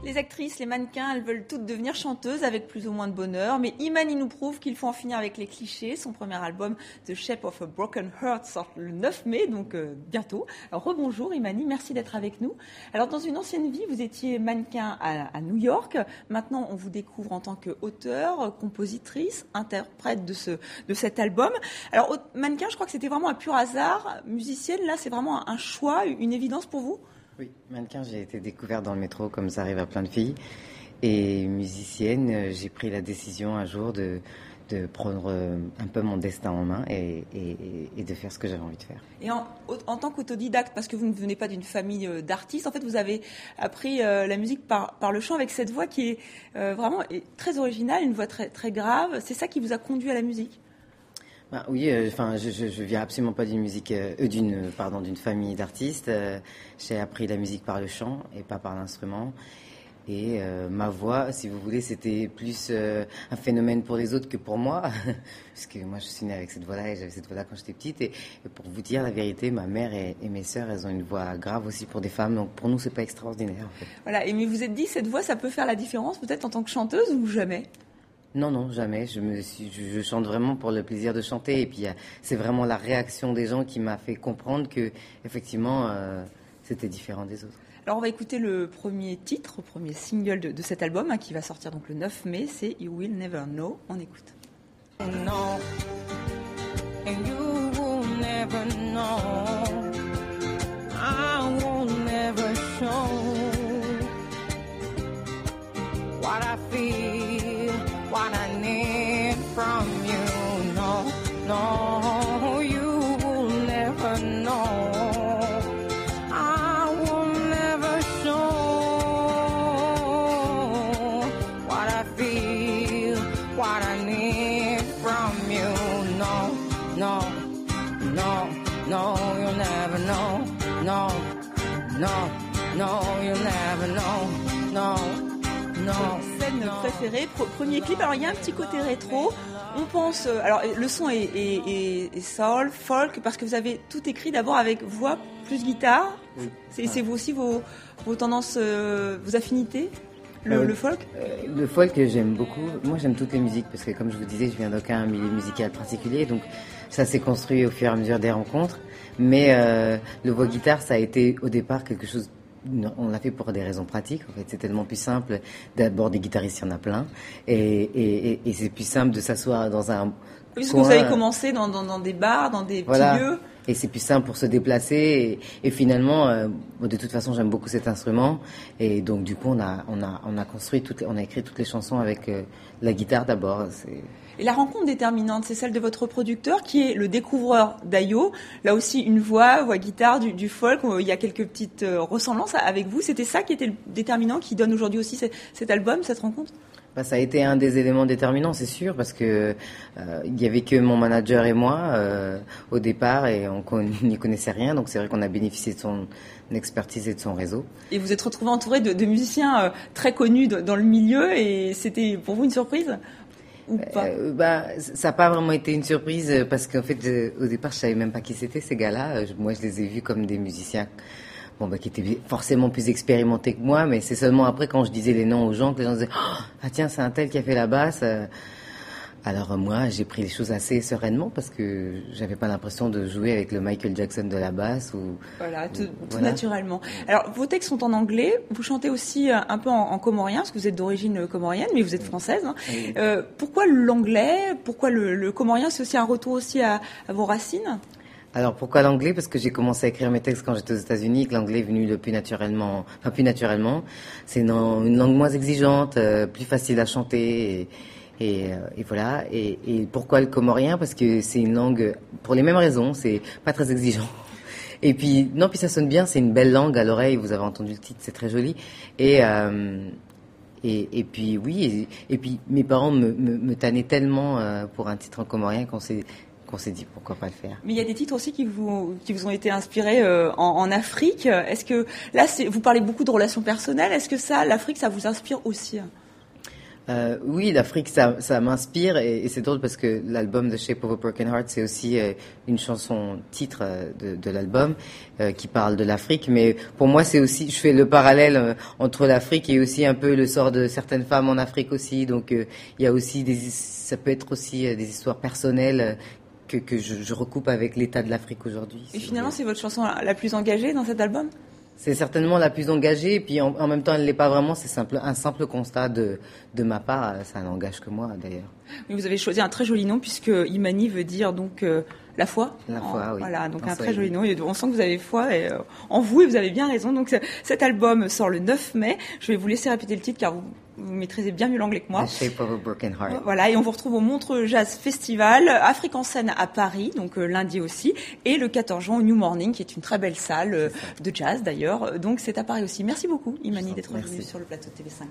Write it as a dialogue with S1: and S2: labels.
S1: Les actrices, les mannequins, elles veulent toutes devenir chanteuses avec plus ou moins de bonheur, mais Imani nous prouve qu'il faut en finir avec les clichés. Son premier album, The Shape of a Broken Heart, sort le 9 mai, donc bientôt. Alors rebonjour Imani, merci d'être avec nous. Alors dans une ancienne vie, vous étiez mannequin à New York. Maintenant, on vous découvre en tant qu'auteur, compositrice, interprète de cet album. Alors mannequin, je crois que c'était vraiment un pur hasard. Musicienne, là, c'est vraiment un choix, une évidence pour vous ?
S2: Oui, mannequin, j'ai été découverte dans le métro, comme ça arrive à plein de filles. Et musicienne, j'ai pris la décision un jour de prendre un peu mon destin en main et de faire ce que j'avais envie de faire.
S1: Et en tant qu'autodidacte, parce que vous ne venez pas d'une famille d'artistes, en fait, vous avez appris la musique par le chant avec cette voix qui est vraiment très originale, une voix très, très grave. C'est ça qui vous a conduit à la musique ?
S2: Bah, oui, je viens absolument pas d'une d'une famille d'artistes. J'ai appris la musique par le chant et pas par l'instrument. Et ma voix, si vous voulez, c'était plus un phénomène pour les autres que pour moi, puisque moi je suis née avec cette voix-là et j'avais cette voix-là quand j'étais petite. Et pour vous dire la vérité, ma mère et mes sœurs, elles ont une voix grave aussi pour des femmes. Donc pour nous, c'est pas extraordinaire. En fait.
S1: Voilà. Et mais vous êtes dit, cette voix, ça peut faire la différence, peut-être en tant que chanteuse ou jamais ?
S2: Non, jamais. Je chante vraiment pour le plaisir de chanter. Et puis, c'est vraiment la réaction des gens qui m'a fait comprendre que, effectivement, c'était différent des autres.
S1: Alors, on va écouter le premier titre, le premier single de cet album, qui va sortir donc le 9 mai. C'est You Will Never Know. On écoute.
S3: No, and you will never know. I will never show what I feel. What I need from you, no, you will never know. I will never show what I feel, what I need from you, no, you'll never know, no, you'll never know, no.
S1: Scène préférée, premier clip. Alors il y a un petit côté rétro. On pense, alors le son est soul, folk, parce que vous avez tout écrit d'abord avec voix plus guitare.
S2: Oui.
S1: C'est vous aussi vos tendances, vos affinités, le folk.
S2: Le folk, j'aime beaucoup. Moi, j'aime toutes les musiques parce que, comme je vous disais, je viens d'aucun milieu musical particulier, donc ça s'est construit au fur et à mesure des rencontres. Mais le voix guitare, ça a été au départ quelque chose. On l'a fait pour des raisons pratiques. En fait, c'est tellement plus simple. D'abord, des guitaristes, il y en a plein, et c'est plus simple de s'asseoir dans un.
S1: Puisque vous avez commencé dans des bars, dans des petits lieux.
S2: Et c'est plus simple pour se déplacer. Et finalement, de toute façon, j'aime beaucoup cet instrument. Et donc, du coup, on a construit on a écrit toutes les chansons avec la guitare d'abord.
S1: Et la rencontre déterminante, c'est celle de votre producteur qui est le découvreur d'Ayo. Là aussi, une voix guitare, du folk. Il y a quelques petites ressemblances avec vous. C'était ça qui était le déterminant, qui donne aujourd'hui aussi cet album, cette rencontre ?
S2: Ça a été un des éléments déterminants, c'est sûr, parce que il y avait que mon manager et moi au départ, et on n'y connaissait rien. Donc c'est vrai qu'on a bénéficié de son expertise et de son réseau. Et
S1: vous êtes retrouvé entouré de musiciens très connus dans le milieu, et c'était pour vous une surprise ? Ou pas
S2: ça n'a pas vraiment été une surprise parce qu'en fait, au départ, je savais même pas qui c'était ces gars-là. Moi, je les ai vus comme des musiciens qui étaient forcément plus expérimentés que moi, mais c'est seulement après, quand je disais les noms aux gens, que les gens disaient « Ah tiens, c'est un tel qui a fait la basse ». Alors moi, j'ai pris les choses assez sereinement parce que j'avais pas l'impression de jouer avec le Michael Jackson de la basse
S1: tout naturellement. Alors vos textes sont en anglais, vous chantez aussi un peu en comorien parce que vous êtes d'origine comorienne, mais vous êtes française. Hein. Oui. Pourquoi l'anglais ? Pourquoi le comorien ? C'est aussi un retour aussi à vos racines ?
S2: Alors pourquoi l'anglais ? Parce que j'ai commencé à écrire mes textes quand j'étais aux États-Unis, que l'anglais est venu le plus naturellement. C'est une langue moins exigeante, plus facile à chanter. Et voilà. Et pourquoi le comorien ? Parce que c'est une langue, pour les mêmes raisons, c'est pas très exigeant. Et puis ça sonne bien, c'est une belle langue à l'oreille. Vous avez entendu le titre, c'est très joli. Et puis oui. Et puis mes parents me tannaient tellement pour un titre en comorien qu'on s'est dit pourquoi pas le faire.
S1: Mais il y a des titres aussi qui vous ont été inspirés en Afrique. Est-ce que là, vous parlez beaucoup de relations personnelles. Est-ce que l'Afrique, ça vous inspire aussi ?
S2: Oui, l'Afrique, ça m'inspire et c'est drôle parce que l'album The Shape of a Broken Heart, c'est aussi une chanson titre de l'album qui parle de l'Afrique. Mais pour moi, c'est aussi, je fais le parallèle entre l'Afrique et aussi un peu le sort de certaines femmes en Afrique aussi. Donc, il y a aussi ça peut être aussi des histoires personnelles que je recoupe avec l'état de l'Afrique aujourd'hui.
S1: Et finalement, c'est votre chanson la plus engagée dans cet album ?
S2: C'est certainement la plus engagée, et puis en même temps, elle ne l'est pas vraiment. C'est un simple constat de ma part. Ça n'engage que moi, d'ailleurs.
S1: Oui, vous avez choisi un très joli nom, puisque Imani veut dire donc la foi.
S2: La foi, oui.
S1: Voilà, donc un très joli nom. Et on sent que vous avez foi en vous, et vous avez bien raison. Donc cet album sort le 9 mai. Je vais vous laisser répéter le titre, car vous maîtrisez bien mieux l'anglais que moi.
S2: The Shape of a Broken Heart.
S1: Voilà, et on vous retrouve au Montreux Jazz Festival, Afrique en scène à Paris, donc lundi aussi, et le 14 juin au New Morning, qui est une très belle salle de jazz d'ailleurs. Donc c'est à Paris aussi. Merci beaucoup, Imani, d'être venue sur le plateau de TV5.